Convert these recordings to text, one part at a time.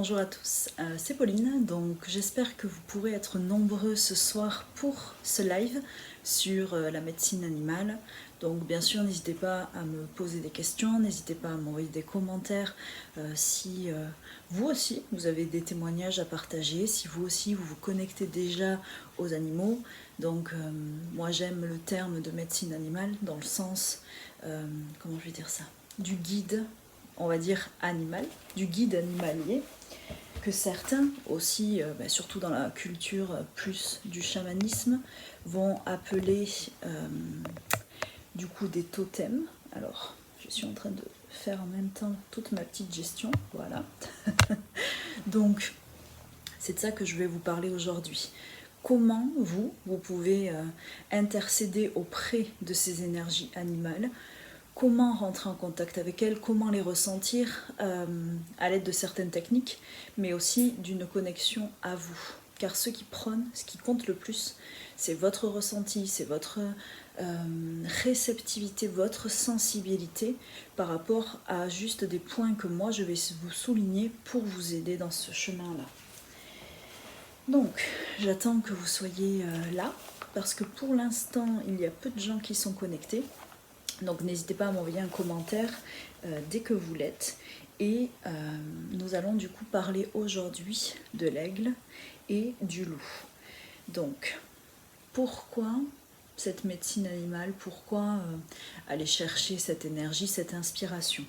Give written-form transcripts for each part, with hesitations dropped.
Bonjour à tous, c'est Pauline, donc j'espère que vous pourrez être nombreux ce soir pour ce live sur la médecine animale. Donc bien sûr n'hésitez pas à me poser des questions, n'hésitez pas à m'envoyer des commentaires si vous aussi vous avez des témoignages à partager, si vous aussi vous vous connectez déjà aux animaux. Donc moi j'aime le terme de médecine animale dans le sens, comment je vais dire ça, du guide, on va dire animal, du guide animalier, que certains aussi, surtout dans la culture plus du chamanisme, vont appeler du coup des totems. Alors, je suis en train de faire en même temps toute ma petite gestion, voilà. Donc, c'est de ça que je vais vous parler aujourd'hui. Comment vous pouvez intercéder auprès de ces énergies animales, comment rentrer en contact avec elles, comment les ressentir à l'aide de certaines techniques, mais aussi d'une connexion à vous. Car ce qui prône, ce qui compte le plus, c'est votre ressenti, c'est votre réceptivité, votre sensibilité par rapport à juste des points que moi je vais vous souligner pour vous aider dans ce chemin-là. Donc, j'attends que vous soyez là, parce que pour l'instant, il y a peu de gens qui sont connectés. Donc n'hésitez pas à m'envoyer un commentaire dès que vous l'êtes. Et nous allons du coup parler aujourd'hui de l'aigle et du loup. Donc, pourquoi cette médecine animale? Pourquoi aller chercher cette énergie, cette inspiration?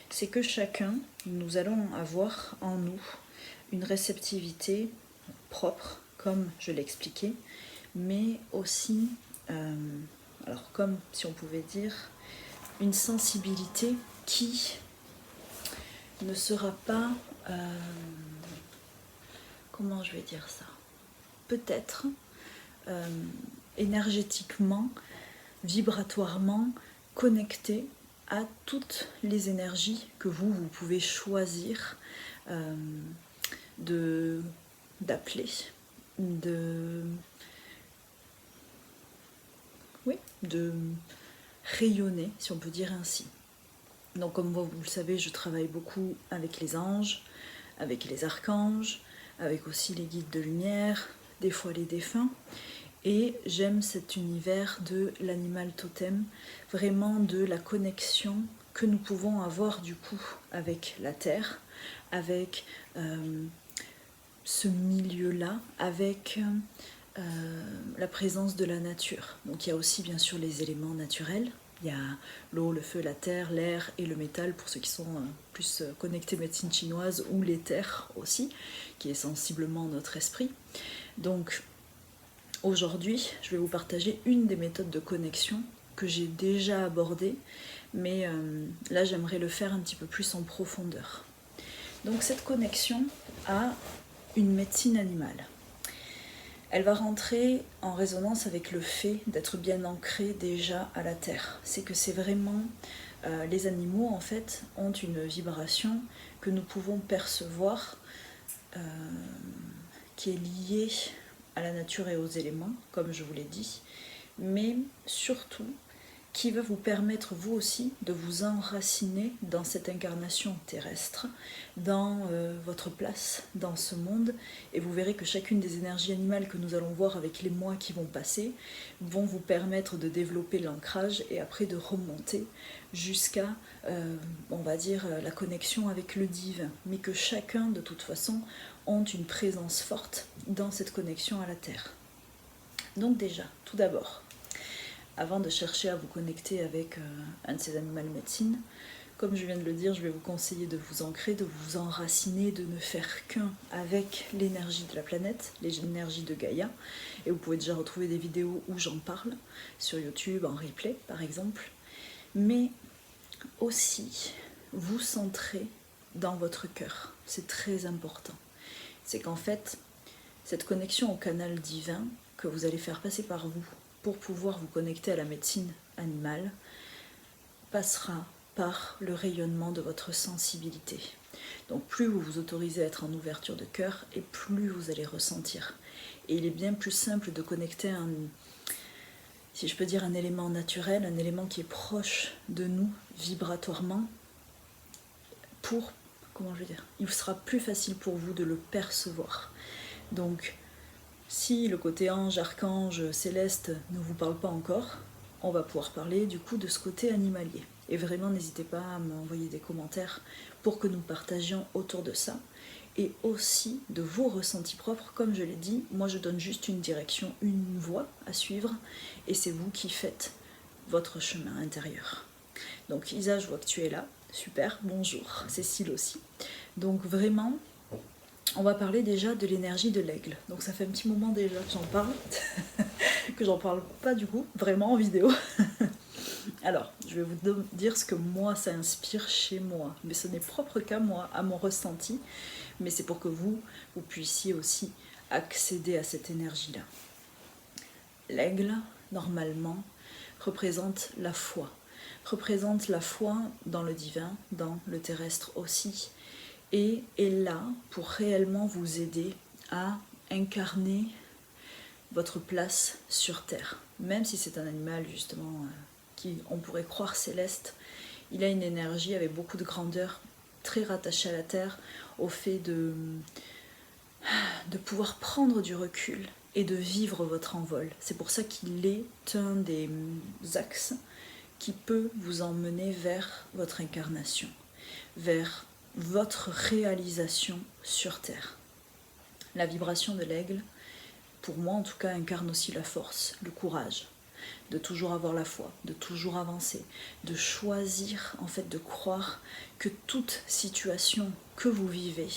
C'est que chacun, nous allons avoir en nous une réceptivité propre, comme je l'expliquais, mais aussi, alors comme si on pouvait dire, une sensibilité qui ne sera pas, comment je vais dire ça, peut-être énergétiquement, vibratoirement connectée à toutes les énergies que vous pouvez choisir d'appeler, de rayonner, si on peut dire ainsi. Donc comme vous le savez, je travaille beaucoup avec les anges, avec les archanges, avec aussi les guides de lumière, des fois les défunts. Et j'aime cet univers de l'animal totem, vraiment de la connexion que nous pouvons avoir du coup avec la terre, avec ce milieu-là, avec la présence de la nature. Donc il y a aussi bien sûr les éléments naturels. Il y a l'eau, le feu, la terre, l'air et le métal pour ceux qui sont plus connectés médecine chinoise, ou l'éther aussi, qui est sensiblement notre esprit. Donc aujourd'hui, je vais vous partager une des méthodes de connexion que j'ai déjà abordée, mais là j'aimerais le faire un petit peu plus en profondeur. Donc cette connexion a une médecine animale. Elle va rentrer en résonance avec le fait d'être bien ancré déjà à la terre. C'est que c'est vraiment... les animaux, en fait, ont une vibration que nous pouvons percevoir, qui est liée à la nature et aux éléments, comme je vous l'ai dit, mais surtout qui va vous permettre vous aussi de vous enraciner dans cette incarnation terrestre, dans votre place dans ce monde. Et vous verrez que chacune des énergies animales que nous allons voir avec les mois qui vont passer vont vous permettre de développer l'ancrage et après de remonter jusqu'à, on va dire, la connexion avec le divin. Mais que chacun, de toute façon, ont une présence forte dans cette connexion à la Terre. Donc déjà, tout d'abord, avant de chercher à vous connecter avec un de ces animaux médecine, comme je viens de le dire, je vais vous conseiller de vous ancrer, de vous enraciner, de ne faire qu'un avec l'énergie de la planète, l'énergie de Gaïa. Et vous pouvez déjà retrouver des vidéos où j'en parle, sur YouTube, en replay par exemple. Mais aussi, vous centrer dans votre cœur. C'est très important. C'est qu'en fait, cette connexion au canal divin que vous allez faire passer par vous pour pouvoir vous connecter à la médecine animale passera par le rayonnement de votre sensibilité. Donc plus vous vous autorisez à être en ouverture de cœur, et plus vous allez ressentir. Et il est bien plus simple de connecter si je peux dire, un élément naturel, un élément qui est proche de nous vibratoirement, pour comment je vais dire, il sera plus facile pour vous de le percevoir. Donc, si le côté ange, archange, céleste ne vous parle pas encore, on va pouvoir parler du coup de ce côté animalier. Et vraiment, n'hésitez pas à m'envoyer des commentaires pour que nous partagions autour de ça. Et aussi de vos ressentis propres, comme je l'ai dit, moi je donne juste une direction, une voie à suivre, et c'est vous qui faites votre chemin intérieur. Donc Isa, je vois que tu es là, super, bonjour, Cécile aussi. Donc vraiment, on va parler déjà de l'énergie de l'aigle. Donc ça fait un petit moment déjà que j'en parle, que j'en parle pas du coup, vraiment en vidéo. Alors, je vais vous dire ce que moi ça inspire chez moi, mais ce n'est propre qu'à moi, à mon ressenti, mais c'est pour que vous puissiez aussi accéder à cette énergie-là. L'aigle, normalement, représente la foi dans le divin, dans le terrestre aussi, et est là pour réellement vous aider à incarner votre place sur Terre. Même si c'est un animal justement qui on pourrait croire céleste, il a une énergie avec beaucoup de grandeur, très rattaché à la Terre, au fait de pouvoir prendre du recul et de vivre votre envol. C'est pour ça qu'il est un des axes qui peut vous emmener vers votre incarnation, vers votre réalisation sur Terre. La vibration de l'aigle, pour moi en tout cas, incarne aussi la force, le courage, de toujours avoir la foi, de toujours avancer, de choisir en fait de croire que toute situation que vous vivez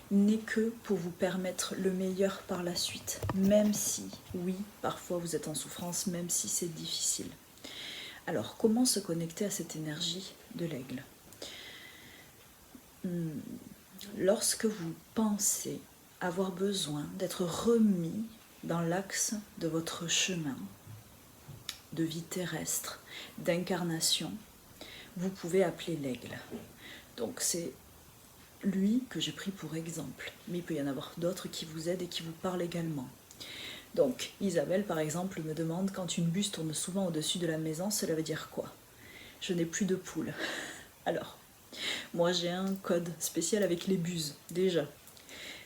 n'est que pour vous permettre le meilleur par la suite, même si, oui, parfois vous êtes en souffrance, même si c'est difficile. Alors, comment se connecter à cette énergie de l'aigle ? Lorsque vous pensez avoir besoin d'être remis dans l'axe de votre chemin de vie terrestre, d'incarnation, vous pouvez appeler l'aigle. Donc c'est lui que j'ai pris pour exemple, mais il peut y en avoir d'autres qui vous aident et qui vous parlent également. Donc Isabelle par exemple me demande, quand une buse tourne souvent au-dessus de la maison, cela veut dire quoi ? Je n'ai plus de poules. Alors, moi j'ai un code spécial avec les buses, déjà.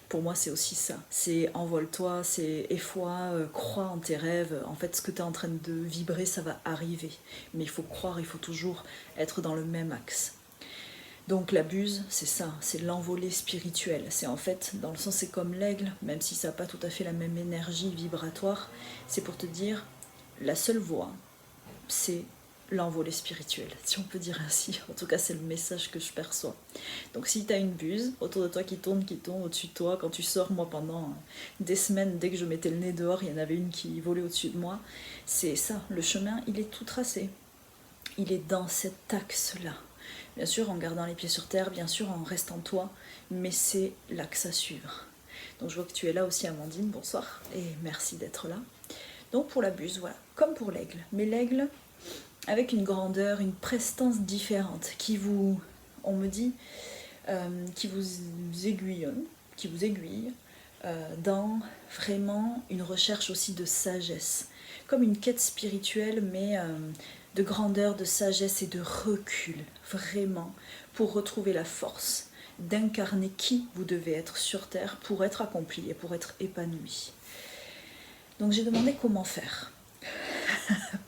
Pour moi c'est aussi ça, c'est envole-toi, c'est aie foi, crois en tes rêves, en fait ce que tu es en train de vibrer ça va arriver, mais il faut croire, il faut toujours être dans le même axe. Donc la buse c'est ça, c'est l'envolée spirituelle, c'est en fait, dans le sens c'est comme l'aigle, même si ça n'a pas tout à fait la même énergie vibratoire, c'est pour te dire, la seule voie c'est l'envolée spirituelle, si on peut dire ainsi. En tout cas, c'est le message que je perçois. Donc si tu as une buse autour de toi qui tourne au-dessus de toi, quand tu sors, moi pendant des semaines, dès que je mettais le nez dehors, il y en avait une qui volait au-dessus de moi. C'est ça, le chemin, il est tout tracé. Il est dans cet axe-là. Bien sûr, en gardant les pieds sur terre, bien sûr, en restant toi, mais c'est l'axe à suivre. Donc je vois que tu es là aussi, Amandine, bonsoir, et merci d'être là. Donc pour la buse, voilà, comme pour l'aigle. Mais l'aigle, avec une grandeur, une prestance différente, qui vous, on me dit, qui vous aiguillonne, qui vous aiguille dans vraiment une recherche aussi de sagesse, comme une quête spirituelle, mais de grandeur, de sagesse et de recul, vraiment, pour retrouver la force d'incarner qui vous devez être sur Terre pour être accompli et pour être épanoui. Donc j'ai demandé comment faire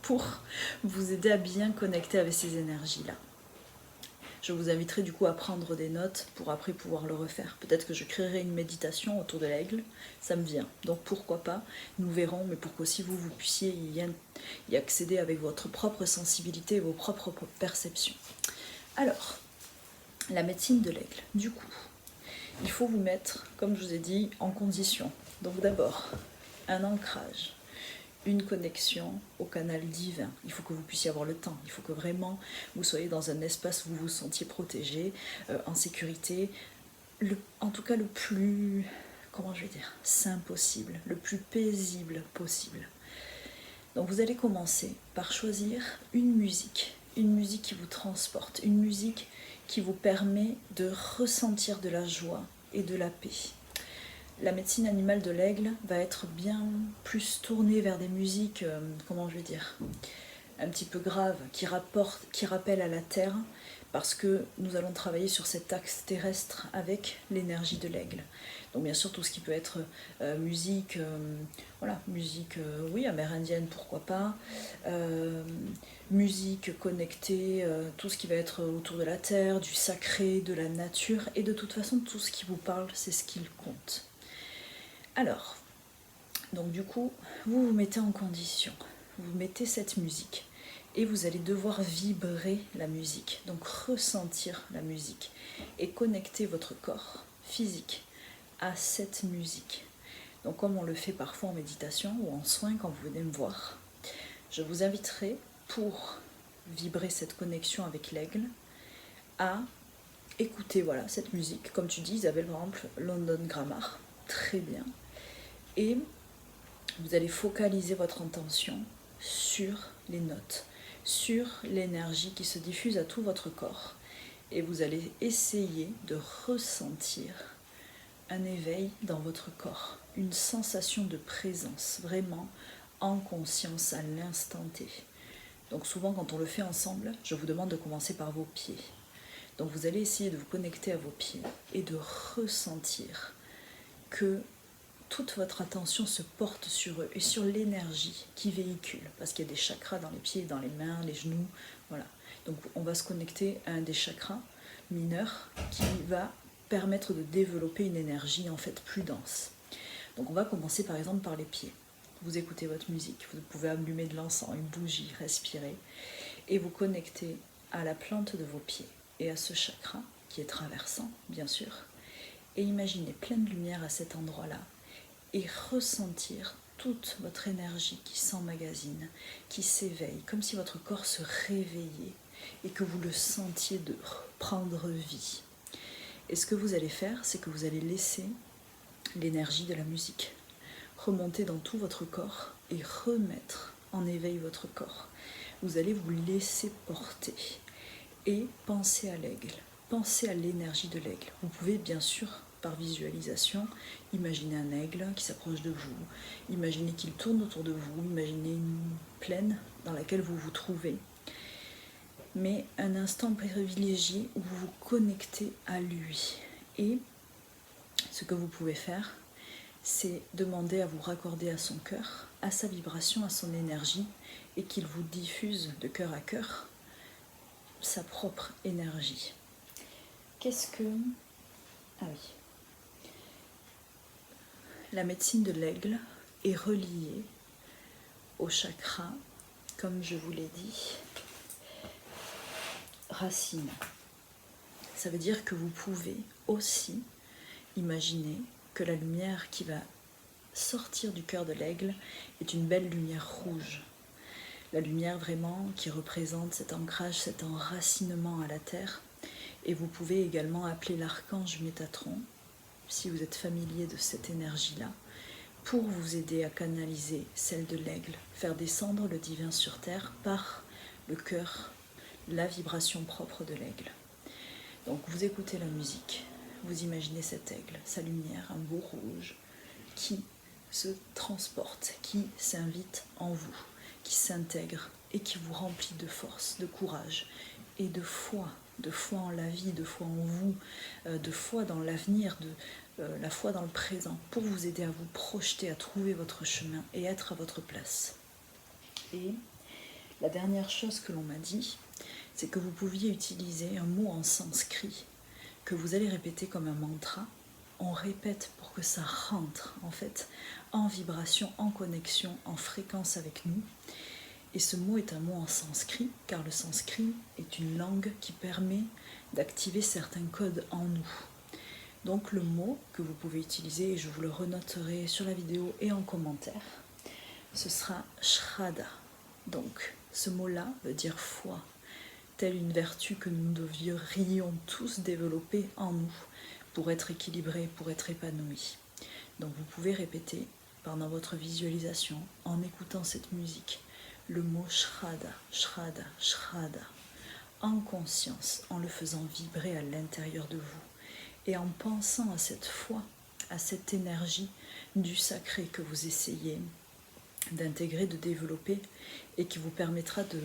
pour vous aider à bien connecter avec ces énergies-là. Je vous inviterai du coup à prendre des notes pour après pouvoir le refaire. Peut-être que je créerai une méditation autour de l'aigle, ça me vient. Donc pourquoi pas, nous verrons, mais pour qu'aussi vous puissiez y accéder avec votre propre sensibilité et vos propres perceptions. Alors, la médecine de l'aigle, du coup, il faut vous mettre, comme je vous ai dit, en condition. Donc d'abord, un ancrage, une connexion au canal divin. Il faut que vous puissiez avoir le temps. Il faut que vraiment vous soyez dans un espace où vous vous sentiez protégé, en sécurité, en tout cas le plus, comment je vais dire, sain possible, le plus paisible possible. Donc vous allez commencer par choisir une musique qui vous transporte, une musique qui vous permet de ressentir de la joie et de la paix. La médecine animale de l'aigle va être bien plus tournée vers des musiques, comment je vais dire, un petit peu graves, qui rappellent à la terre, parce que nous allons travailler sur cet axe terrestre avec l'énergie de l'aigle. Donc bien sûr tout ce qui peut être musique, voilà, musique oui, amérindienne, pourquoi pas, musique connectée, tout ce qui va être autour de la terre, du sacré, de la nature, et de toute façon tout ce qui vous parle, c'est ce qu'il compte. Alors, donc du coup, vous vous mettez en condition, vous mettez cette musique, et vous allez devoir vibrer la musique, donc ressentir la musique, et connecter votre corps physique à cette musique. Donc comme on le fait parfois en méditation ou en soins quand vous venez me voir, je vous inviterai pour vibrer cette connexion avec l'aigle à écouter voilà, cette musique. Comme tu dis Isabelle, par exemple, London Grammar, très bien. Et vous allez focaliser votre intention sur les notes, sur l'énergie qui se diffuse à tout votre corps. Et vous allez essayer de ressentir un éveil dans votre corps, une sensation de présence, vraiment en conscience à l'instant T. Donc souvent quand on le fait ensemble, je vous demande de commencer par vos pieds. Donc vous allez essayer de vous connecter à vos pieds et de ressentir que toute votre attention se porte sur eux et sur l'énergie qui véhicule, parce qu'il y a des chakras dans les pieds, dans les mains, les genoux, voilà. Donc on va se connecter à un des chakras mineurs qui va permettre de développer une énergie en fait plus dense. Donc on va commencer par exemple par les pieds. Vous écoutez votre musique, vous pouvez allumer de l'encens, une bougie, respirer, et vous connecter à la plante de vos pieds et à ce chakra qui est traversant, bien sûr, et imaginez plein de lumière à cet endroit-là, et ressentir toute votre énergie qui s'emmagasine, qui s'éveille, comme si votre corps se réveillait et que vous le sentiez de prendre vie. Et ce que vous allez faire, c'est que vous allez laisser l'énergie de la musique remonter dans tout votre corps et remettre en éveil votre corps. Vous allez vous laisser porter et penser à l'aigle, pensez à l'énergie de l'aigle. Vous pouvez bien sûr, par visualisation, imaginer un aigle qui s'approche de vous, imaginez qu'il tourne autour de vous, imaginez une plaine dans laquelle vous vous trouvez, mais un instant privilégié où vous vous connectez à lui. Et ce que vous pouvez faire, c'est demander à vous raccorder à son cœur, à sa vibration, à son énergie, et qu'il vous diffuse de cœur à cœur sa propre énergie. Qu'est-ce que... Ah oui. La médecine de l'aigle est reliée au chakra, comme je vous l'ai dit, racine. Ça veut dire que vous pouvez aussi imaginer que la lumière qui va sortir du cœur de l'aigle est une belle lumière rouge. La lumière vraiment qui représente cet ancrage, cet enracinement à la terre. Et vous pouvez également appeler l'archange Métatron, si vous êtes familier de cette énergie-là, pour vous aider à canaliser celle de l'aigle, faire descendre le divin sur terre par le cœur, la vibration propre de l'aigle. Donc vous écoutez la musique, vous imaginez cet aigle, sa lumière, un beau rouge, qui se transporte, qui s'invite en vous, qui s'intègre et qui vous remplit de force, de courage et de foi en la vie, de foi en vous, de foi dans l'avenir, la foi dans le présent, pour vous aider à vous projeter, à trouver votre chemin et être à votre place. Et la dernière chose que l'on m'a dit, c'est que vous pouviez utiliser un mot en sanskrit que vous allez répéter comme un mantra. On répète pour que ça rentre en fait en vibration, en connexion, en fréquence avec nous. Et ce mot est un mot en sanskrit, car le sanskrit est une langue qui permet d'activer certains codes en nous. Donc le mot que vous pouvez utiliser, et je vous le renoterai sur la vidéo et en commentaire, ce sera Shraddha. Donc ce mot-là veut dire foi, telle une vertu que nous devrions tous développer en nous pour être équilibrés, pour être épanouis. Donc vous pouvez répéter pendant votre visualisation, en écoutant cette musique, le mot Shraddha, Shraddha, Shraddha, en conscience, en le faisant vibrer à l'intérieur de vous et en pensant à cette foi, à cette énergie du sacré que vous essayez d'intégrer, de développer et qui vous permettra de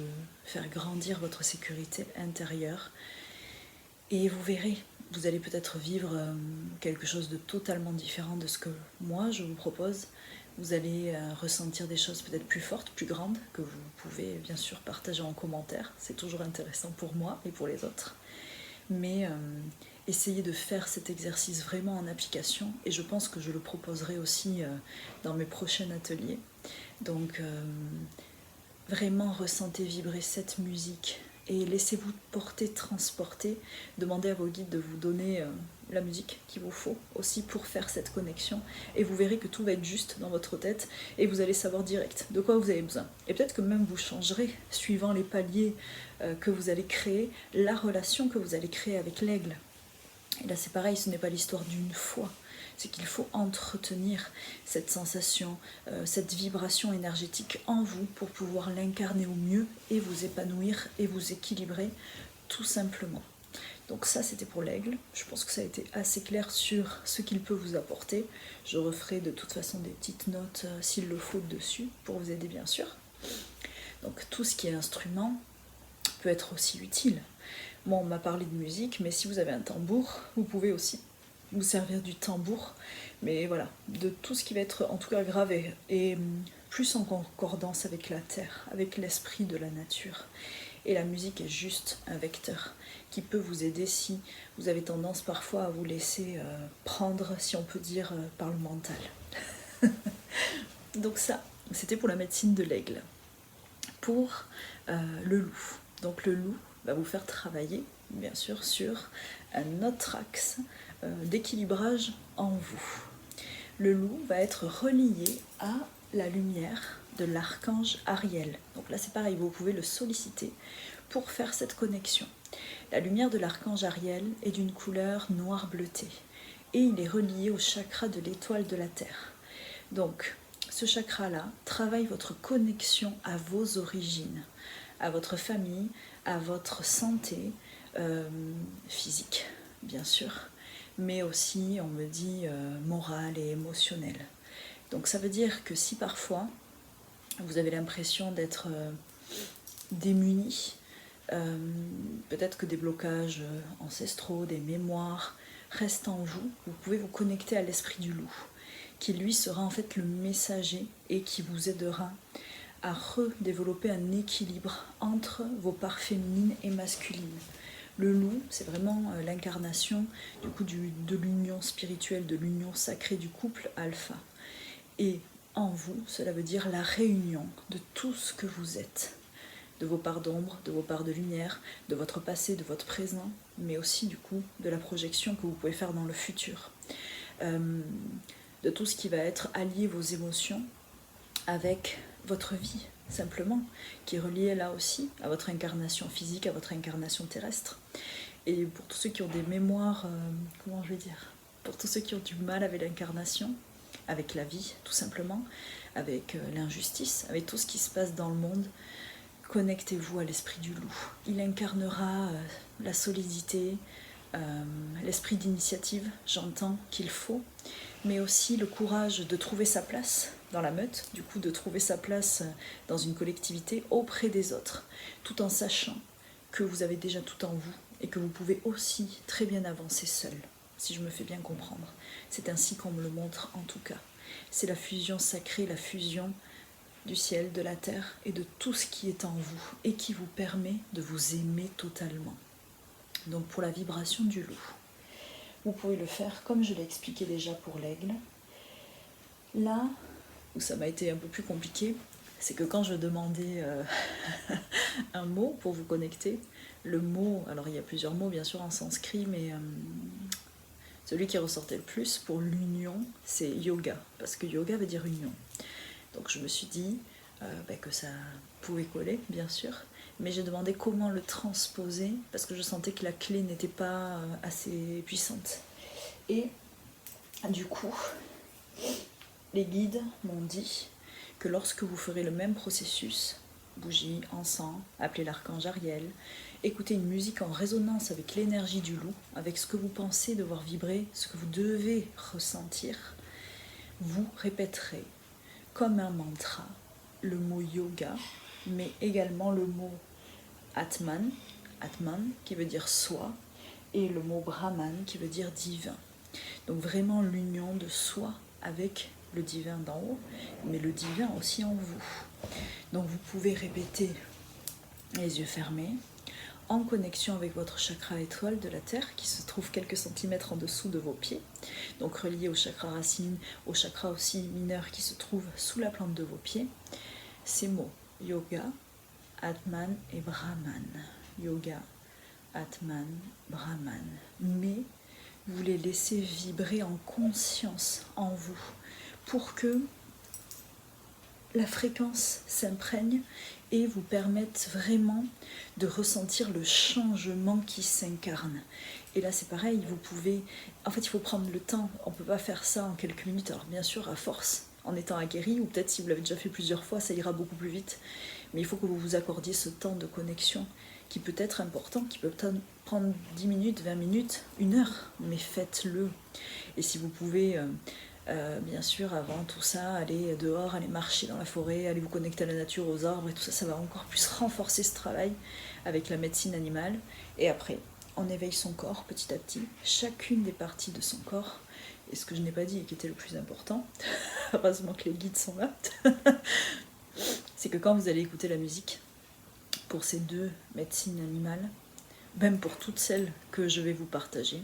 faire grandir votre sécurité intérieure Et vous verrez, vous allez peut-être vivre quelque chose de totalement différent de ce que moi je vous propose. Vous allez ressentir des choses peut-être plus fortes, plus grandes, que vous pouvez bien sûr partager en commentaire. C'est toujours intéressant pour moi et pour les autres. Mais essayez de faire cet exercice vraiment en application, et je pense que je le proposerai aussi dans mes prochains ateliers. Donc vraiment ressentez vibrer cette musique et laissez-vous porter, transporter. Demandez à vos guides de vous donner la musique qu'il vous faut aussi pour faire cette connexion, et vous verrez que tout va être juste dans votre tête et vous allez savoir direct de quoi vous avez besoin. Et peut-être que même vous changerez, suivant les paliers que vous allez créer, la relation que vous allez créer avec l'aigle. Et là c'est pareil, ce n'est pas l'histoire d'une fois, c'est qu'il faut entretenir cette sensation, cette vibration énergétique en vous pour pouvoir l'incarner au mieux et vous épanouir et vous équilibrer tout simplement. Donc ça c'était pour l'aigle, je pense que ça a été assez clair sur ce qu'il peut vous apporter. Je referai de toute façon des petites notes s'il le faut dessus pour vous aider bien sûr. Donc tout ce qui est instrument peut être aussi utile. Moi on m'a parlé de musique, mais si vous avez un tambour, vous pouvez aussi vous servir du tambour, mais voilà, de tout ce qui va être en tout cas gravé et plus en concordance avec la terre, avec l'esprit de la nature. Et la musique est juste un vecteur qui peut vous aider si vous avez tendance parfois à vous laisser prendre, si on peut dire, par le mental. Donc ça, c'était pour la médecine de l'aigle. Pour le loup. Donc le loup va vous faire travailler, bien sûr, sur un autre axe d'équilibrage en vous. Le loup va être relié à la lumière de l'archange Ariel. Donc là c'est pareil, vous pouvez le solliciter pour faire cette connexion. La lumière de l'archange Ariel est d'une couleur noir bleuté et il est relié au chakra de l'étoile de la Terre. Donc ce chakra-là travaille votre connexion à vos origines, à votre famille, à votre santé physique, bien sûr, mais aussi, on me dit, morale et émotionnelle. Donc ça veut dire que si parfois vous avez l'impression d'être démuni, peut-être que des blocages ancestraux, des mémoires restent en vous, vous pouvez vous connecter à l'esprit du loup, qui lui sera en fait le messager et qui vous aidera à redévelopper un équilibre entre vos parts féminines et masculines. Le loup, c'est vraiment l'incarnation du coup de l'union spirituelle, de l'union sacrée du couple alpha. Et en vous, cela veut dire la réunion de tout ce que vous êtes, de vos parts d'ombre, de vos parts de lumière, de votre passé, de votre présent, mais aussi du coup de la projection que vous pouvez faire dans le futur, de tout ce qui va être allié vos émotions avec votre vie, simplement, qui est relié là aussi à votre incarnation physique, à votre incarnation terrestre. Et pour tous ceux qui ont des mémoires, comment je vais dire, pour tous ceux qui ont du mal avec l'incarnation, avec la vie tout simplement, avec l'injustice, avec tout ce qui se passe dans le monde, connectez-vous à l'esprit du loup. Il incarnera la solidité, l'esprit d'initiative, j'entends qu'il faut, mais aussi le courage de trouver sa place dans la meute, du coup de trouver sa place dans une collectivité auprès des autres, tout en sachant que vous avez déjà tout en vous et que vous pouvez aussi très bien avancer seul, si je me fais bien comprendre. C'est ainsi qu'on me le montre en tout cas. C'est la fusion sacrée, la fusion du ciel, de la terre et de tout ce qui est en vous et qui vous permet de vous aimer totalement. Donc pour la vibration du loup, vous pouvez le faire comme je l'ai expliqué déjà pour l'aigle. Là où ça m'a été un peu plus compliqué, c'est que quand je demandais un mot pour vous connecter, le mot, alors il y a plusieurs mots bien sûr en sanskrit, mais celui qui ressortait le plus pour l'union, c'est yoga, parce que yoga veut dire union. Donc je me suis dit que ça pouvait coller, bien sûr, mais j'ai demandé comment le transposer, parce que je sentais que la clé n'était pas assez puissante. Et du coup, les guides m'ont dit que lorsque vous ferez le même processus, bougie, encens, appelez l'archange Ariel, écoutez une musique en résonance avec l'énergie du loup, avec ce que vous pensez devoir vibrer, ce que vous devez ressentir, vous répéterez comme un mantra le mot yoga, mais également le mot Atman, Atman qui veut dire soi, et le mot Brahman qui veut dire divin. Donc vraiment l'union de soi avec le divin d'en haut, mais le divin aussi en vous. Donc vous pouvez répéter les yeux fermés, en connexion avec votre chakra étoile de la Terre qui se trouve quelques centimètres en dessous de vos pieds, donc relié au chakra racine, au chakra aussi mineur qui se trouve sous la plante de vos pieds. Ces mots, yoga, Atman et Brahman. Yoga, Atman, Brahman. Mais vous les laissez vibrer en conscience en vous pour que la fréquence s'imprègne et vous permette vraiment de ressentir le changement qui s'incarne. Et là c'est pareil, vous pouvez... En fait il faut prendre le temps, on ne peut pas faire ça en quelques minutes. Alors bien sûr à force, en étant aguerri, ou peut-être si vous l'avez déjà fait plusieurs fois, ça ira beaucoup plus vite. Mais il faut que vous vous accordiez ce temps de connexion qui peut être important, qui peut prendre 10 minutes, 20 minutes, 1 heure, mais faites-le. Et si vous pouvez... bien sûr, avant tout ça, aller dehors, aller marcher dans la forêt, aller vous connecter à la nature, aux arbres et tout ça, ça va encore plus renforcer ce travail avec la médecine animale. Et après, on éveille son corps petit à petit, chacune des parties de son corps. Et ce que je n'ai pas dit et qui était le plus important, heureusement que les guides sont là, c'est que quand vous allez écouter la musique, pour ces 2 médecines animales, même pour toutes celles que je vais vous partager,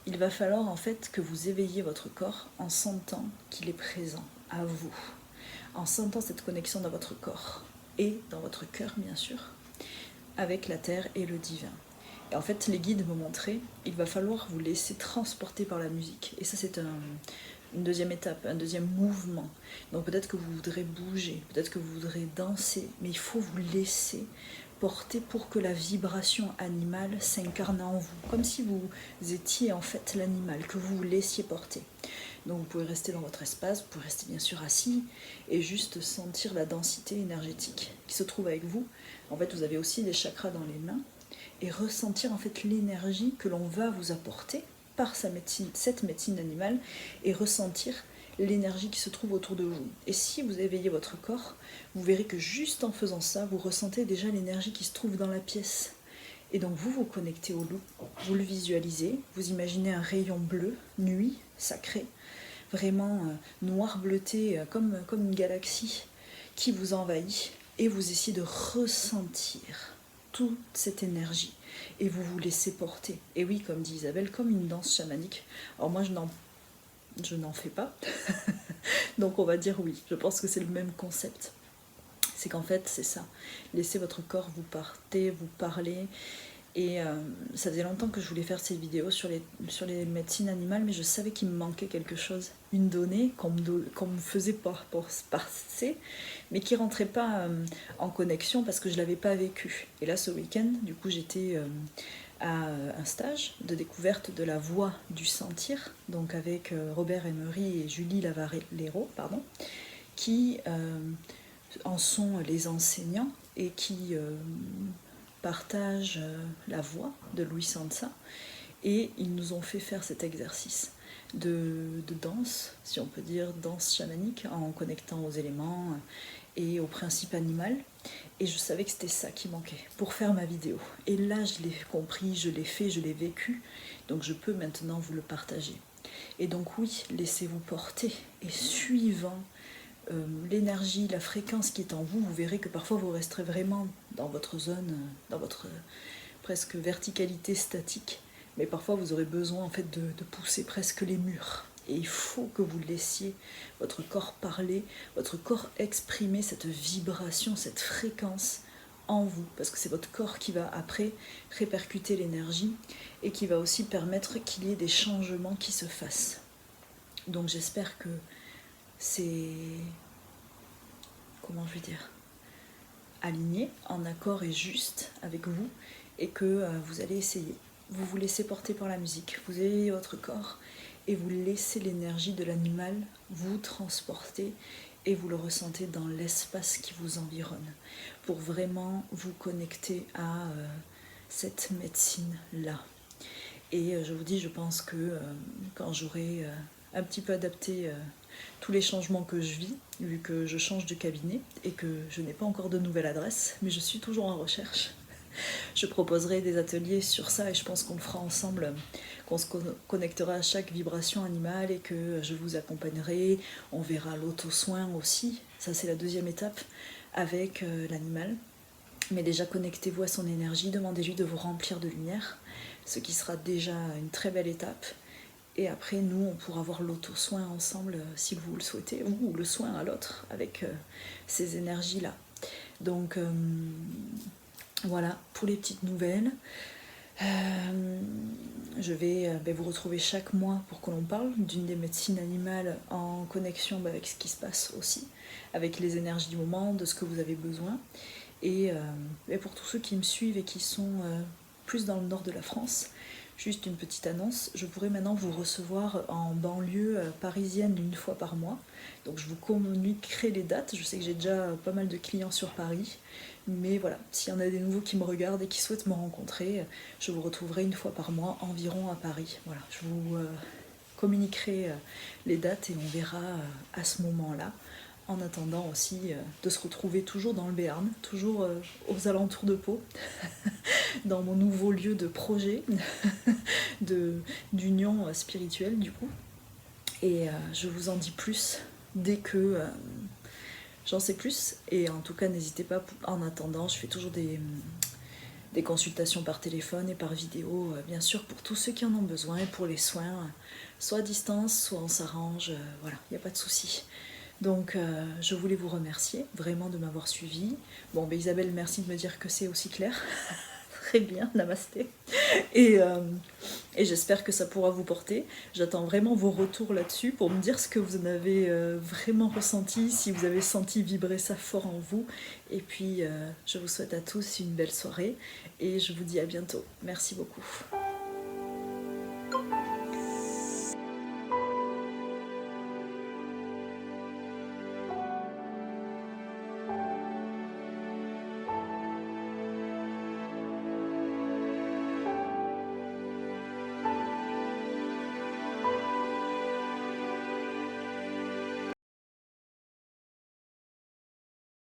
il va falloir en fait que vous éveilliez votre corps en sentant qu'il est présent à vous, en sentant cette connexion dans votre corps et dans votre cœur bien sûr, avec la terre et le divin. Et en fait les guides me montraient, il va falloir vous laisser transporter par la musique. Et ça c'est une deuxième étape, un deuxième mouvement. Donc peut-être que vous voudrez bouger, peut-être que vous voudrez danser, mais il faut vous laisser porter pour que la vibration animale s'incarne en vous, comme si vous étiez en fait l'animal, que vous vous laissiez porter. Donc vous pouvez rester dans votre espace, vous pouvez rester bien sûr assis et juste sentir la densité énergétique qui se trouve avec vous. En fait vous avez aussi des chakras dans les mains et ressentir en fait l'énergie que l'on va vous apporter par cette médecine animale et ressentir l'énergie qui se trouve autour de vous. Et si vous éveillez votre corps, vous verrez que juste en faisant ça, vous ressentez déjà l'énergie qui se trouve dans la pièce. Et donc vous vous connectez au loup, vous le visualisez, vous imaginez un rayon bleu, nuit, sacré, vraiment noir bleuté, comme une galaxie qui vous envahit, et vous essayez de ressentir toute cette énergie, et vous vous laissez porter. Et oui, comme dit Isabelle, comme une danse chamanique. Alors moi je n'en fais pas, donc on va dire oui, je pense que c'est le même concept. C'est qu'en fait c'est ça, laissez votre corps vous parler. Et ça faisait longtemps que je voulais faire ces vidéos sur les médecines animales, mais je savais qu'il me manquait quelque chose, une donnée qu'on me faisait pas passer, mais qui rentrait pas en connexion parce que je l'avais pas vécu. Et là ce week-end, du coup j'étais à un stage de découverte de la voie du sentir, donc avec Robert Emery et Julie Lavarelero, qui en sont les enseignants et qui partagent la voix de Louis Sansa, et ils nous ont fait faire cet exercice de danse, si on peut dire, danse chamanique, en connectant aux éléments et au principe animal. Et je savais que c'était ça qui manquait pour faire ma vidéo. Et là, je l'ai compris, je l'ai fait, je l'ai vécu, donc je peux maintenant vous le partager. Et donc oui, laissez-vous porter, et suivant l'énergie, la fréquence qui est en vous, vous verrez que parfois vous resterez vraiment dans votre zone, dans votre presque verticalité statique, mais parfois vous aurez besoin en fait de pousser presque les murs. Et il faut que vous laissiez votre corps parler, votre corps exprimer cette vibration, cette fréquence en vous, parce que c'est votre corps qui va après répercuter l'énergie et qui va aussi permettre qu'il y ait des changements qui se fassent. Donc j'espère que c'est, comment je vais dire, aligné, en accord et juste avec vous, et que vous allez essayer. Vous vous laissez porter par la musique, vous éveillez votre corps et vous laissez l'énergie de l'animal vous transporter, et vous le ressentez dans l'espace qui vous environne, pour vraiment vous connecter à cette médecine-là. Et je vous dis, je pense que quand j'aurai un petit peu adapté tous les changements que je vis, vu que je change de cabinet et que je n'ai pas encore de nouvelle adresse, mais je suis toujours en recherche. Je proposerai des ateliers sur ça et je pense qu'on le fera ensemble, qu'on se connectera à chaque vibration animale et que je vous accompagnerai. On verra l'auto-soin aussi, ça c'est la deuxième étape avec l'animal. Mais déjà connectez-vous à son énergie, demandez-lui de vous remplir de lumière, ce qui sera déjà une très belle étape. Et après, nous, on pourra voir l'auto-soin ensemble si vous le souhaitez, ou le soin à l'autre avec ces énergies-là. Donc voilà pour les petites nouvelles. Je vais vous retrouver chaque mois pour que l'on parle d'une des médecines animales en connexion avec ce qui se passe aussi, avec les énergies du moment, de ce que vous avez besoin. Et pour tous ceux qui me suivent et qui sont plus dans le nord de la France, juste une petite annonce, je pourrai maintenant vous recevoir en banlieue parisienne une fois par mois. Donc je vous communiquerai les dates, je sais que j'ai déjà pas mal de clients sur Paris, mais voilà, s'il y en a des nouveaux qui me regardent et qui souhaitent me rencontrer, je vous retrouverai une fois par mois environ à Paris. Voilà, je vous communiquerai les dates et on verra à ce moment-là. En attendant aussi de se retrouver toujours dans le Béarn, toujours aux alentours de Pau, dans mon nouveau lieu de projet, d'union spirituelle du coup. Et je vous en dis plus dès que j'en sais plus. Et en tout cas, n'hésitez pas, en attendant, je fais toujours des consultations par téléphone et par vidéo, bien sûr, pour tous ceux qui en ont besoin, et pour les soins, soit à distance, soit on s'arrange, voilà, il n'y a pas de souci. Donc je voulais vous remercier vraiment de m'avoir suivi. Bon, Isabelle, merci de me dire que c'est aussi clair. Très bien, namasté. Et j'espère que ça pourra vous porter. J'attends vraiment vos retours là-dessus pour me dire ce que vous en avez vraiment ressenti, si vous avez senti vibrer ça fort en vous. Et puis je vous souhaite à tous une belle soirée et je vous dis à bientôt. Merci beaucoup.